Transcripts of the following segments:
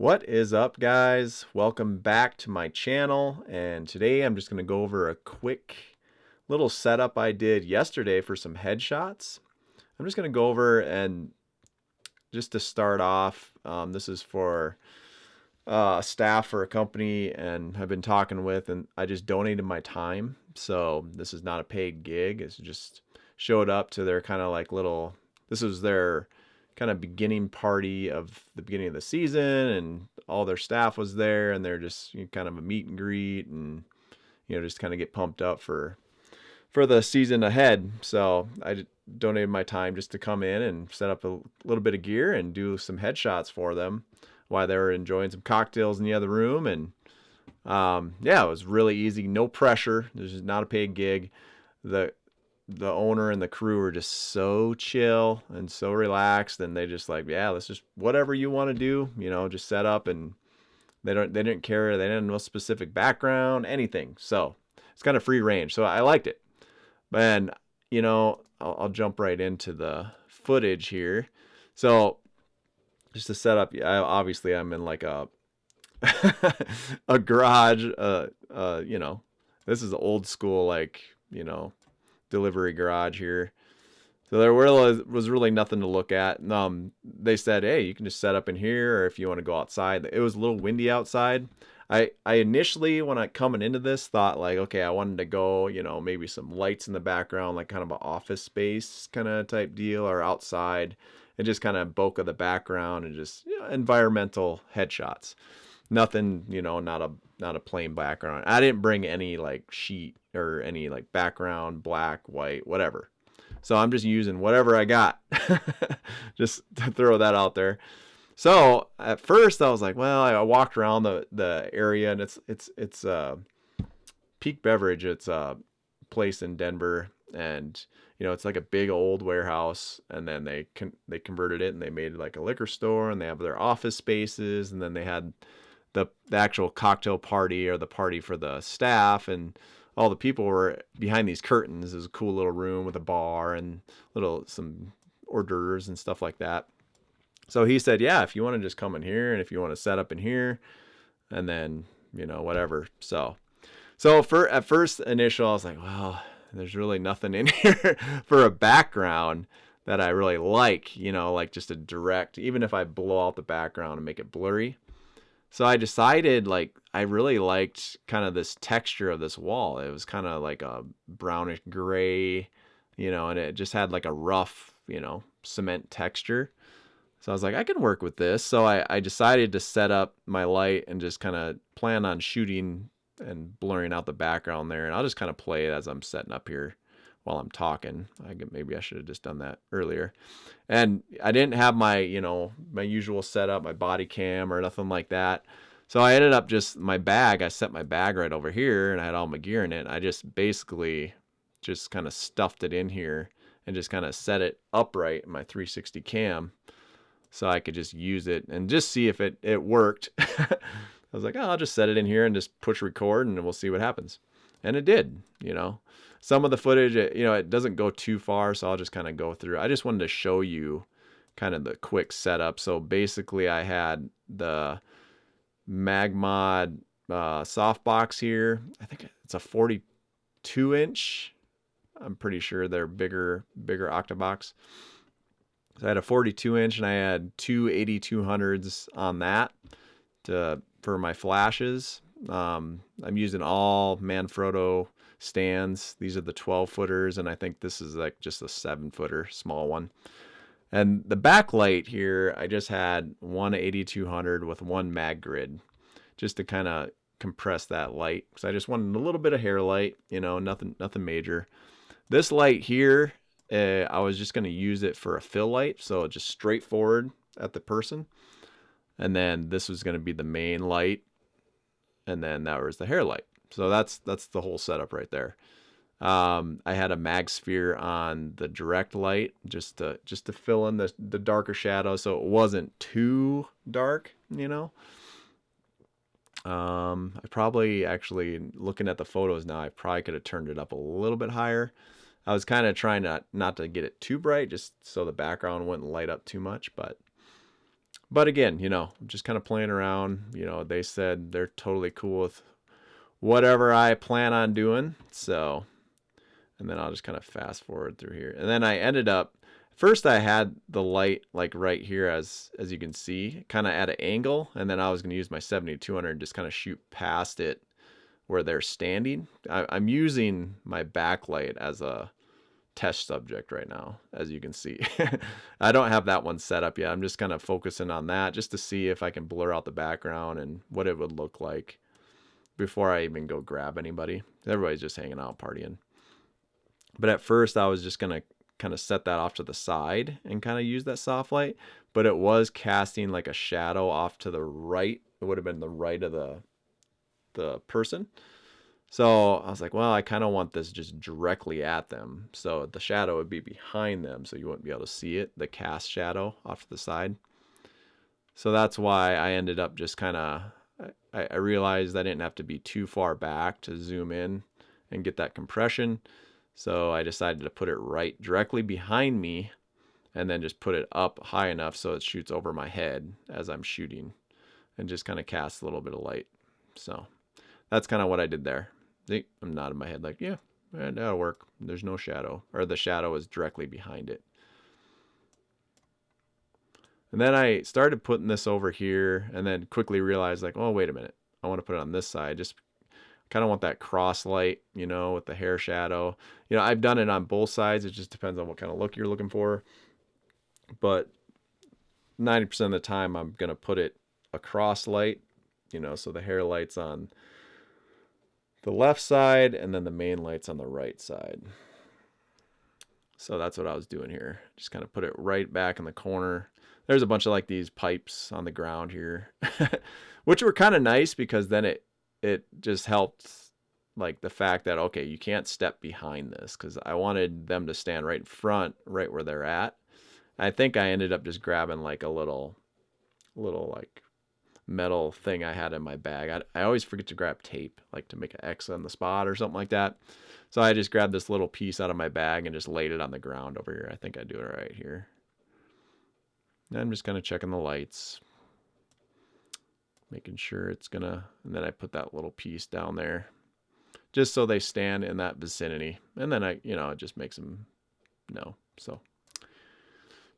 What is up, guys? Welcome back to my channel, and today I'm just going to go over a quick little setup I did yesterday for some headshots. I'm just going to go over and just to start off, this is for staff for a company and I've been talking with, and I just donated my time. So this is not a paid gig. It's just showed up to their kind of like little, this was their kind of beginning party of the beginning of the season, and all their staff was there, and they're just kind of a meet and greet, and just kind of get pumped up for the season ahead. So I donated my time just to come in and set up a little bit of gear and do some headshots for them while they were enjoying some cocktails in the other room. And yeah, it was really easy, no pressure. This is not a paid gig. The owner and the crew were just so chill and so relaxed, and they just like, yeah, let's just whatever you want to do, just set up. And they didn't care. They didn't know specific background, anything. So it's kind of free range. So I liked it. And I'll jump right into the footage here. So just to set up, obviously I'm in like a a garage. This is old school, like delivery garage here. So there was really nothing to look at. They said, hey, you can just set up in here, or if you want to go outside. It was a little windy outside. I initially, when I coming into this, thought like, okay, I wanted to go, maybe some lights in the background, like kind of an office space kind of type deal, or outside, and just kind of bokeh the background and just environmental headshots. Nothing, not a plain background. I didn't bring any like sheet or any like background, black, white, whatever. So I'm just using whatever I got. Just to throw that out there. So at first I was like, well, I walked around the area, and it's Peak Beverage. It's a place in Denver, and it's like a big old warehouse, and then they converted it and they made it like a liquor store, and they have their office spaces, and then they had the actual cocktail party, or the party for the staff, and all the people were behind these curtains. It was a cool little room with a bar and some hors d'oeuvres and stuff like that. So he said, yeah, if you want to just come in here, and if you want to set up in here, and then whatever. So for at first initial, I was like, well, there's really nothing in here for a background that I really like, like just a direct, even if I blow out the background and make it blurry. So I decided, like, I really liked kind of this texture of this wall. It was kind of like a brownish gray, and it just had like a rough, cement texture. So I was like, I can work with this. So I decided to set up my light and just kind of plan on shooting and blurring out the background there. And I'll just kind of play it as I'm setting up here while I'm talking. Maybe I should have just done that earlier. And I didn't have my, my usual setup, my body cam or nothing like that. So I ended up just I set my bag right over here, and I had all my gear in it. I just basically just kind of stuffed it in here and just kind of set it upright in my 360 cam, so I could just use it and just see if it worked. I was like, oh, I'll just set it in here and just push record, and we'll see what happens. And it did. Some of the footage, it doesn't go too far, so I'll just kind of go through. I just wanted to show you kind of the quick setup. So basically I had the Magmod softbox here. I think it's a 42-inch. I'm pretty sure they're bigger Octabox. So I had a 42-inch, and I had two 8200s on that for my flashes. I'm using all Manfrotto stands. These are the 12-footers, and I think this is like just a 7-footer, small one. And the backlight here, I just had one 8200 with one mag grid, just to kind of compress that light, because I just wanted a little bit of hair light, nothing major. This light here, I was just going to use it for a fill light, so just straightforward at the person. And then this was going to be the main light, and then that was the hair light. So that's the whole setup right there. I had a mag sphere on the direct light just to fill in the darker shadows, so it wasn't too dark. I probably, actually looking at the photos now, I probably could have turned it up a little bit higher. I was kind of trying not to get it too bright, just so the background wouldn't light up too much, but But again, you know, just kind of playing around. You know, they said they're totally cool with whatever I plan on doing. So, and then I'll just kind of fast forward through here. And then I ended up, first I had the light like right here, as you can see, kind of at an angle. And then I was going to use my 70-200 and just kind of shoot past it where they're standing. I'm using my backlight as a test subject right now, as you can see. I don't have that one set up yet. I'm just kind of focusing on that just to see if I can blur out the background and what it would look like before I even go grab anybody. Everybody's just hanging out partying. But at first I was just going to kind of set that off to the side and kind of use that soft light, but it was casting like a shadow off to the right. It would have been the right of the person. So I was like, well, I kind of want this just directly at them. So the shadow would be behind them, so you wouldn't be able to see it, the cast shadow off to the side. So that's why I ended up just kind of, I realized I didn't have to be too far back to zoom in and get that compression. So I decided to put it right directly behind me and then just put it up high enough so it shoots over my head as I'm shooting and just kind of cast a little bit of light. So that's kind of what I did there. I'm nodding my head like, yeah, that'll work. There's no shadow, or the shadow is directly behind it. And then I started putting this over here and then quickly realized like, oh, wait a minute. I want to put it on this side. Just kind of want that cross light, you know, with the hair shadow. You know, I've done it on both sides. It just depends on what kind of look you're looking for. But 90% of the time, I'm going to put it a cross light, you know, so the hair light's on the left side and then the main light's on the right side. So that's what I was doing here. Just kind of put it right back in the corner. There's a bunch of like these pipes on the ground here, which were kind of nice because then it just helped like the fact that, okay, you can't step behind this, because I wanted them to stand right in front, right where they're at. I think I ended up just grabbing like a little like metal thing I had in my bag. I always forget to grab tape, like to make an X on the spot or something like that. So I just grabbed this little piece out of my bag and just laid it on the ground over here. I think I do it right here. And I'm just kind of checking the lights, making sure it's gonna, and then I put that little piece down there just so they stand in that vicinity. And then I, you know, it just makes them know. So,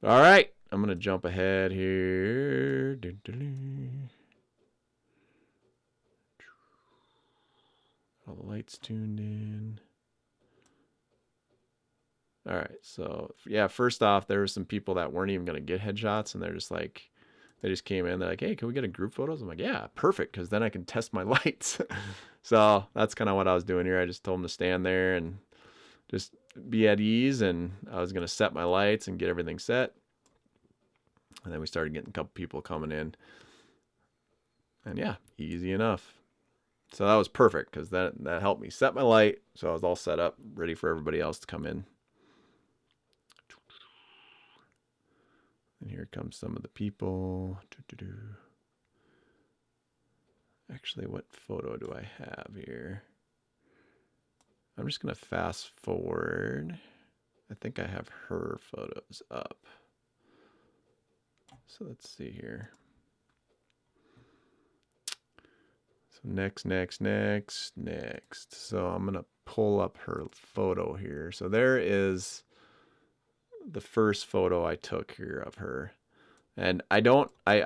all right, I'm gonna jump ahead here. All the lights tuned in. All right, so yeah, first off, there were some people that weren't even gonna get headshots, and they're just like, they just came in. They're like, "Hey, can we get a group photos?" I'm like, "Yeah, perfect, because then I can test my lights." So that's kind of what I was doing here. I just told them to stand there and just be at ease, and I was gonna set my lights and get everything set. And then we started getting a couple people coming in, and yeah, easy enough. So that was perfect because that helped me set my light, so I was all set up, ready for everybody else to come in. And here comes some of the people. Actually, what photo do I have here? I'm just going to fast forward. I think I have her photos up. So let's see here. So next. So I'm going to pull up her photo here. So there is the first photo I took here of her. And I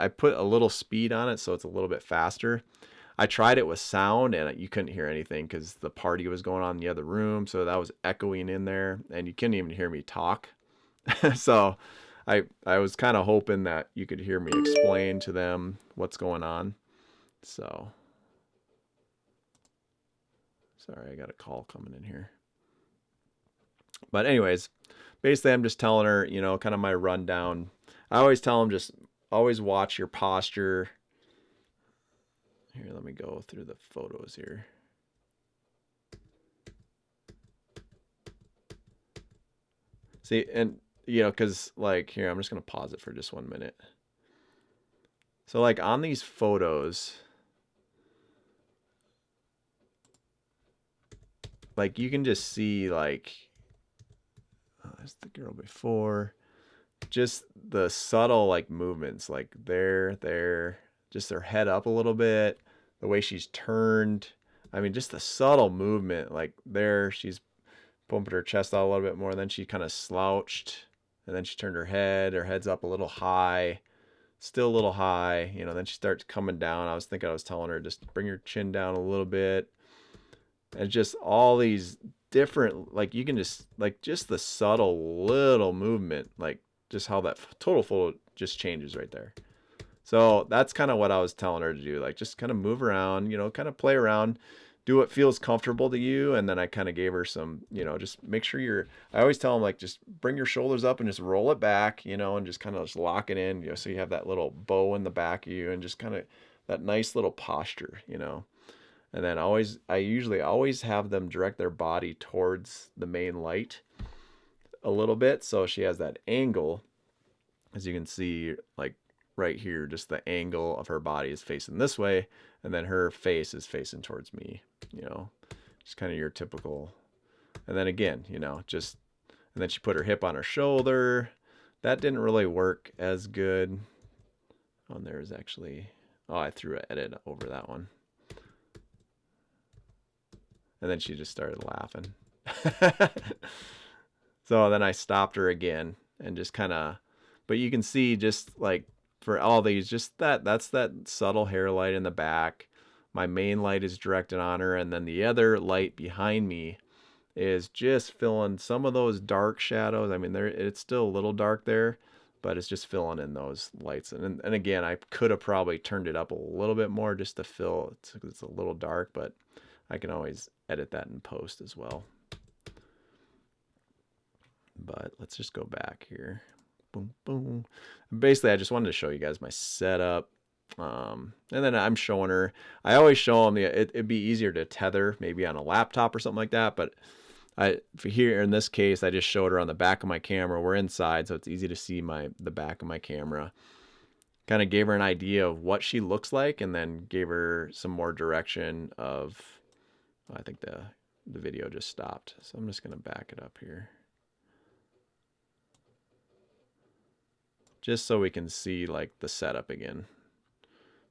put a little speed on it so it's a little bit faster. I tried it with sound and you couldn't hear anything because the party was going on in the other room. So that was echoing in there and you couldn't even hear me talk. So I was kind of hoping that you could hear me explain to them what's going on. So, sorry, I got a call coming in here. But anyways, basically I'm just telling her, you know, kind of my rundown. I always tell them just always watch your posture. Here, let me go through the photos here. See, and you know, because like here, I'm just gonna pause it for just 1 minute. So like on these photos, like you can just see like, oh, there's the girl before. just the subtle like movements, like there, just her head up a little bit, the way she's turned. I mean, just the subtle movement, like there, she's pumping her chest out a little bit more, and then she kind of slouched, and then she turned her head's up a little high, still a little high, you know, then she starts coming down. I was telling her, just bring your chin down a little bit. And just all these different, like you can just, like just the subtle little movement, like just how that total photo just changes right there. So that's kind of what I was telling her to do. Like just kind of move around, you know, kind of play around, do what feels comfortable to you. And then I kind of gave her some, you know, just make sure I always tell them like, just bring your shoulders up and just roll it back, you know, and just kind of just lock it in, you know, so you have that little bow in the back of you and just kind of that nice little posture, you know. And then I usually always have them direct their body towards the main light a little bit. So she has that angle, as you can see, like right here, just the angle of her body is facing this way. And then her face is facing towards me, you know, just kind of your typical. And then again, you know, just, and then she put her hip on her shoulder. That didn't really work as good. Oh, and there's actually, oh, I threw an edit over that one. And then she just started laughing. So then I stopped her again and just kind of, but you can see just like for all these, just that's that subtle hair light in the back. My main light is directed on her, and then the other light behind me is just filling some of those dark shadows. I mean, it's still a little dark there, but it's just filling in those lights. And again, I could have probably turned it up a little bit more just to fill, it's a little dark, but I can always edit that in post as well. But let's just go back here. Boom, boom. Basically, I just wanted to show you guys my setup. And then I'm showing her. I always show them it'd be easier to tether maybe on a laptop or something like that. But for here in this case, I just showed her on the back of my camera. We're inside, so it's easy to see the back of my camera. Kind of gave her an idea of what she looks like, and then gave her some more direction of. I think the video just stopped, so I'm just gonna back it up here. Just so we can see like the setup again.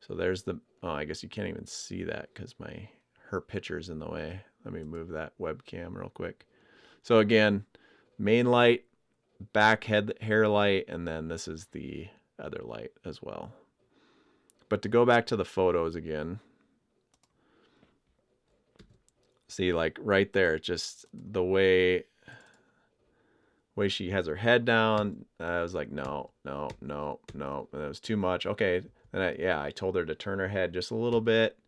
So there's oh, I guess you can't even see that because her picture's in the way. Let me move that webcam real quick. So again, main light, back hair light, and then this is the other light as well. But to go back to the photos again, see like right there, just the way she has her head down. I was like, no. And it was too much. Okay. And I told her to turn her head just a little bit.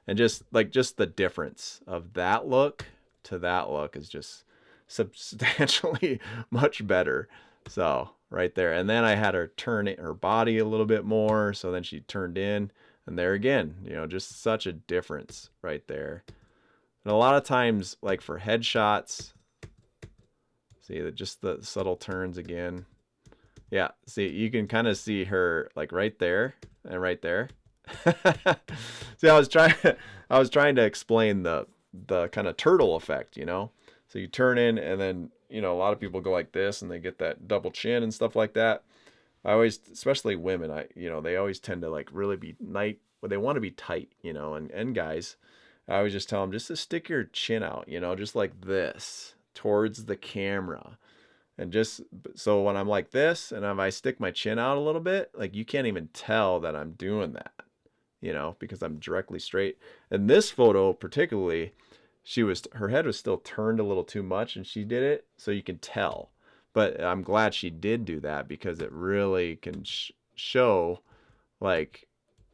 And just the difference of that look to that look is just substantially much better. So right there. And then I had her turn her body a little bit more. So then she turned in, and there again, you know, just such a difference right there. And a lot of times, like for headshots, see that just the subtle turns again. Yeah, see, you can kind of see her like right there and right there. See, I was trying to explain the kind of turtle effect, you know. So you turn in, and then, you know, a lot of people go like this and they get that double chin and stuff like that. I always, especially women, they always tend to like really be they want to be tight, you know, and guys, I always just tell them just to stick your chin out, you know, just like this towards the camera. And just so when I'm like this, and if I stick my chin out a little bit, like you can't even tell that I'm doing that, you know, because I'm directly straight. And this photo particularly, her head was still turned a little too much, and she did it so you can tell. But I'm glad she did do that, because it really can show like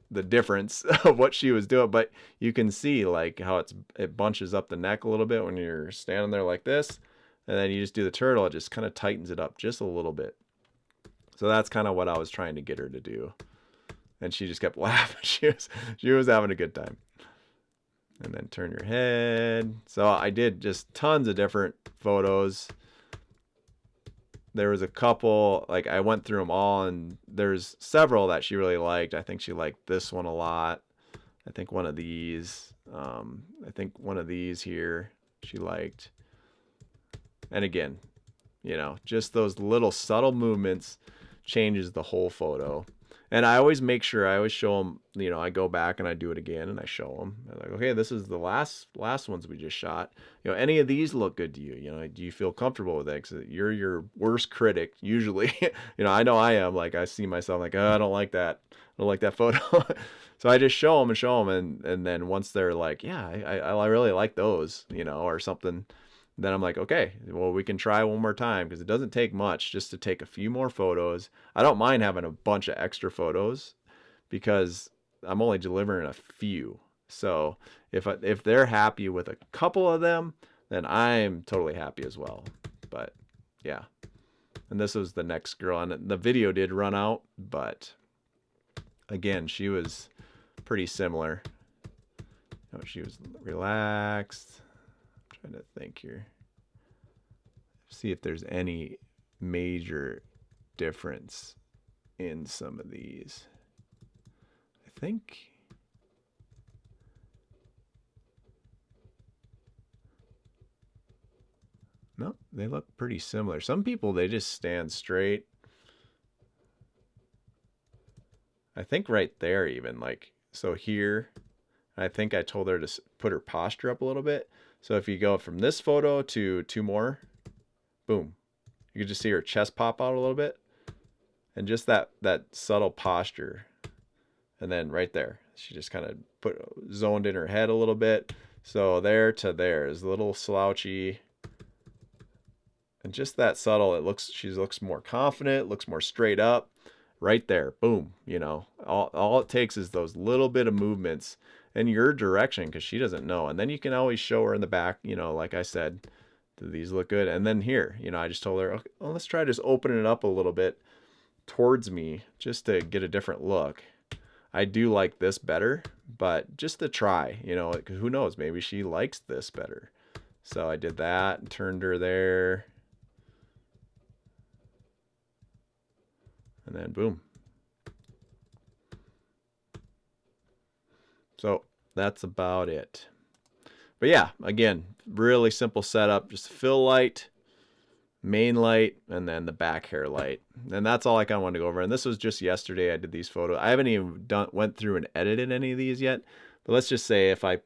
the difference of what she was doing. But you can see like how it bunches up the neck a little bit when you're standing there like this. And then you just do the turtle, it just kind of tightens it up just a little bit. So that's kind of what I was trying to get her to do. And she just kept laughing. She was having a good time. And then turn your head. So I did just tons of different photos. There was a couple, like I went through them all, and there's several that she really liked. I think she liked this one a lot. I think one of these. I think one of these here she liked. And again, You know, just those little subtle movements changes the whole photo. And I always make sure, I always show them, you know, I go back and I do it again and I show them. I'm like, okay, this is the last ones we just shot. You know, any of these look good to you? You know, do you feel comfortable with it? Because you're your worst critic usually. You know I am. Like, I see myself like, oh, I don't like that. I don't like that photo. So I just show them, and then once they're like, yeah, I really like those, you know, or something, then I'm like, okay, well, we can try one more time, because it doesn't take much just to take a few more photos. I don't mind having a bunch of extra photos because I'm only delivering a few. So if they're happy with a couple of them, then I'm totally happy as well. But yeah, and this was the next girl, and the video did run out, but again, she was pretty similar. Oh, she was relaxed. I'm trying to think here. See if there's any major difference in some of these. I think no, they look pretty similar. Some people, they just stand straight. I think right there even, like, so here, I think I told her to put her posture up a little bit. So if you go from this photo to two more, boom, you can just see her chest pop out a little bit, and just that subtle posture. And then right there, she just kind of zoned in her head a little bit. So there to there is a little slouchy, and just that subtle. She looks more confident, looks more straight up. Right there, boom. You know, all it takes is those little bit of movements in your direction, because she doesn't know. And then you can always show her in the back, you know, like I said, do these look good? And then here, you know, I just told her, okay, well, let's try just opening it up a little bit towards me just to get a different look. I do like this better, but just to try, you know, because who knows, maybe she likes this better. So I did that and turned her there. And then boom. So that's about it. But yeah, again, really simple setup. Just fill light, main light, and then the back hair light. And that's all I kind of wanted to go over. And this was just yesterday I did these photos. I haven't even went through and edited any of these yet. But let's just say if I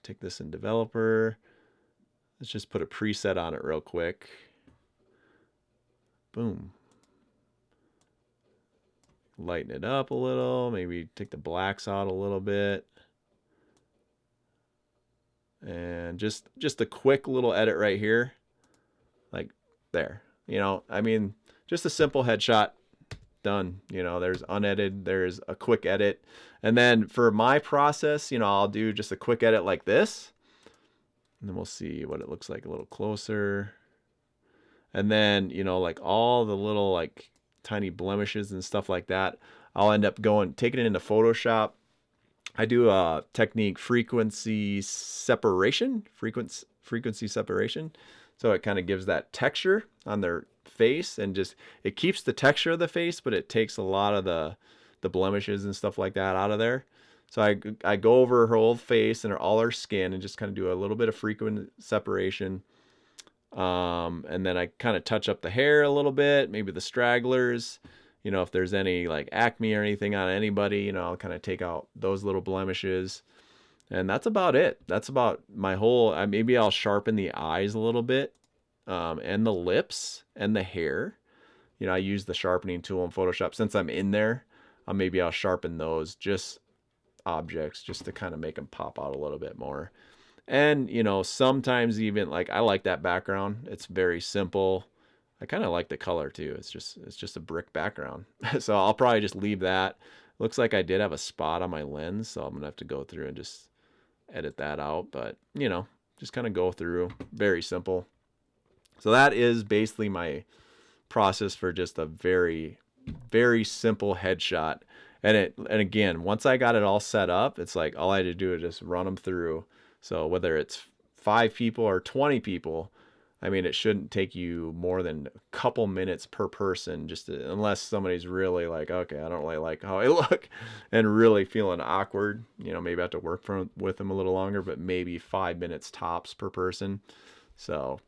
take this in developer, let's just put a preset on it real quick. Boom. Lighten it up a little, maybe take the blacks out a little bit. And just a quick little edit right here. Like there, you know, I mean, just a simple headshot, done. You know, there's unedited, there's a quick edit. And then for my process, you know, I'll do just a quick edit like this. And then we'll see what it looks like a little closer. And then, you know, like all the little like tiny blemishes and stuff like that, I'll end up taking it into Photoshop. I do a technique, frequency separation. So it kind of gives that texture on their face, and just, it keeps the texture of the face, but it takes a lot of the blemishes and stuff like that out of there. So I go over her whole face and all her skin and just kind of do a little bit of frequent separation. And then I kind of touch up the hair a little bit, maybe the stragglers, you know, if there's any like acne or anything on anybody, you know, I'll kind of take out those little blemishes. And that's about it. That's about my whole, maybe I'll sharpen the eyes a little bit, and the lips and the hair. You know, I use the sharpening tool in Photoshop. Since I'm in there, maybe I'll sharpen those just objects just to kind of make them pop out a little bit more. And, you know, sometimes even like, I like that background. It's very simple. I kind of like the color too. It's just a brick background. So I'll probably just leave that. Looks like I did have a spot on my lens, so I'm going to have to go through and just edit that out. But, you know, just kind of go through. Very simple. So that is basically my process for just a very, very simple headshot. And again, once I got it all set up, it's like all I had to do is just run them through. So whether it's 5 people or 20 people, I mean, it shouldn't take you more than a couple minutes per person, unless somebody's really like, okay, I don't really like how I look, and really feeling awkward. You know, maybe I have to work with them a little longer, but maybe 5 minutes tops per person. So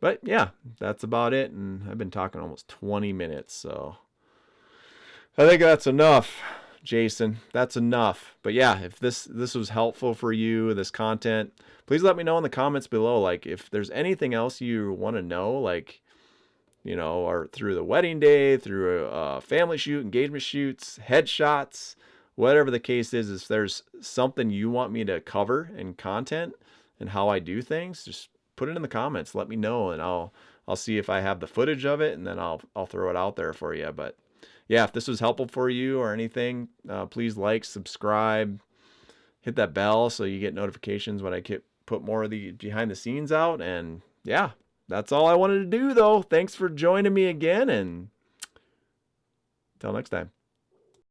But yeah, that's about it. And I've been talking almost 20 minutes, so I think that's enough, Jason. That's enough. But yeah, if this was helpful for you, this content, please let me know in the comments below. Like if there's anything else you want to know, like, you know, or through the wedding day, through a family shoot, engagement shoots, headshots, whatever the case is, if there's something you want me to cover in content and how I do things, just put it in the comments. Let me know, and I'll see if I have the footage of it, and then I'll throw it out there for you. But yeah, if this was helpful for you or anything, please like, subscribe, hit that bell so you get notifications when I put more of the behind the scenes out. And yeah, that's all I wanted to do, though. Thanks for joining me again, and until next time.